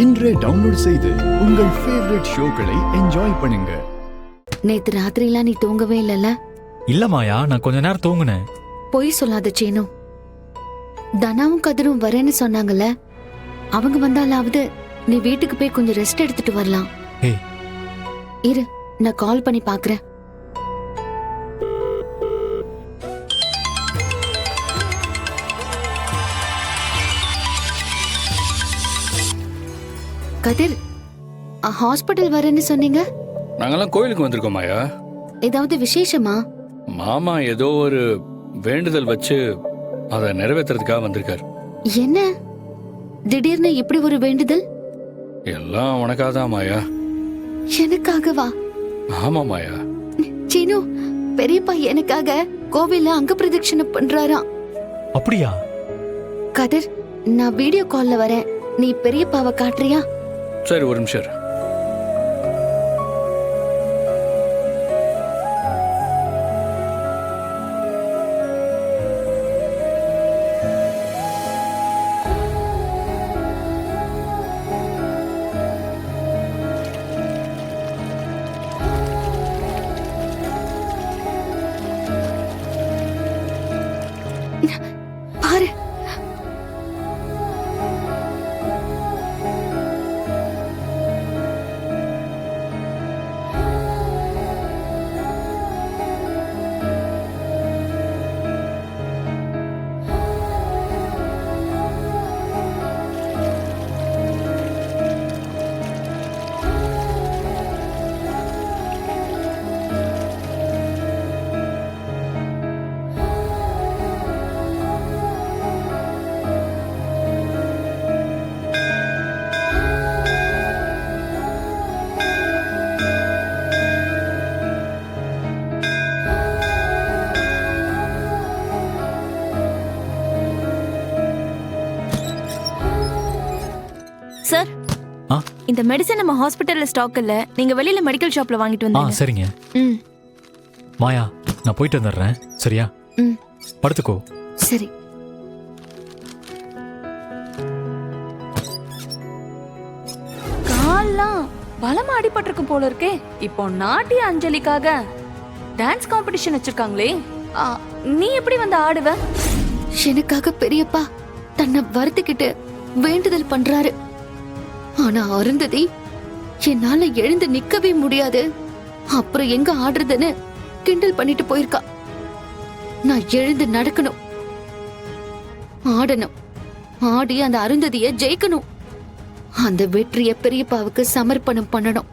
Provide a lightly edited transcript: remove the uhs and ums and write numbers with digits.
இன்றே டவுன்லோட் செய்து உங்கள் ஃபேவரட் ஷோக்களை என்ஜாய் பண்ணுங்க. நேத்து ராத்திரிலாம் நீ தூங்கவே இல்லல? இல்ல மாயா, நான் கொஞ்ச நேரம் தூங்குனேன். பொய் சொல்லாத சீனு. தனாவும் கதிரும் வரேன்னு சொன்னாங்கல்ல, அவங்க வந்தாலாவது நீ வீட்டுக்கு போய் கொஞ்சம் ரெஸ்ட் எடுத்துட்டு வரலாம். ஏய், இரு, நான் கால் பண்ணி பாக்குறேன். கதிர், ஹாஸ்பிட்டல் வரேன்னு சொன்னீங்க. நாங்கெல்லாம் கோயிலுக்கு வந்திருக்கோம் மாயா. ஏதாவது விசேஷமா? மாமா ஏதோ ஒரு வேண்டுதல் வச்சு அதை நிறைவேற்றுறதுக்காக வந்திருக்காரு. என்ன திடீர்னு இப்படி ஒரு வேண்டுதல்? எல்லாம் உனக்காதான் மாயா. எனக்காகவா? ஆமா மாயா. சீனு, பெரியப்பா எனக்காக கோவில்ல அங்க பிரதட்சணை பண்றாராம். அப்படியா? கதிர், நான் வீடியோ கால்ல வரேன், நீ பெரியப்பாவை காட்டுறியா? சரி, ஒரு நிமிஷம். பாரு. சார், இந்த மெடிசன் நம்ம ஹாஸ்பிட்டல்ல ஸ்டாக் இல்ல, நீங்க வெளியில மெடிக்கல் ஷாப்ல வாங்கிட்டு வந்தீங்க. சரிங்க. மாயா, நான் போயிட்டு வந்துடுறேன். சரியா? படுத்துக்கோ. சரி. கால்லாம் பலமா அடிபட்டிருக்கும் போல இருக்கே. இப்போ நாட்டிய அஞ்சலிக்காக டான்ஸ் காம்படிஷன் வச்சிருக்காங்களே, நீ எப்படி வந்து ஆடுவ? எனக்காக பெரியப்பா தன்னை வருத்திக்கிட்டு வேண்டுதல் பண்றாரு. ஆனா அருந்ததி என்னால எழுந்து நிக்கவே முடியாது, அப்புறம் எங்க ஆடுறதுன்னு கிண்டல் பண்ணிட்டு போயிருக்கா. நான் எழுந்து நடக்கணும், ஆடணும், ஆடி அந்த அருந்ததிய ஜெயிக்கணும், அந்த வெற்றிய பெரியப்பாவுக்கு சமர்ப்பணம் பண்ணணும்.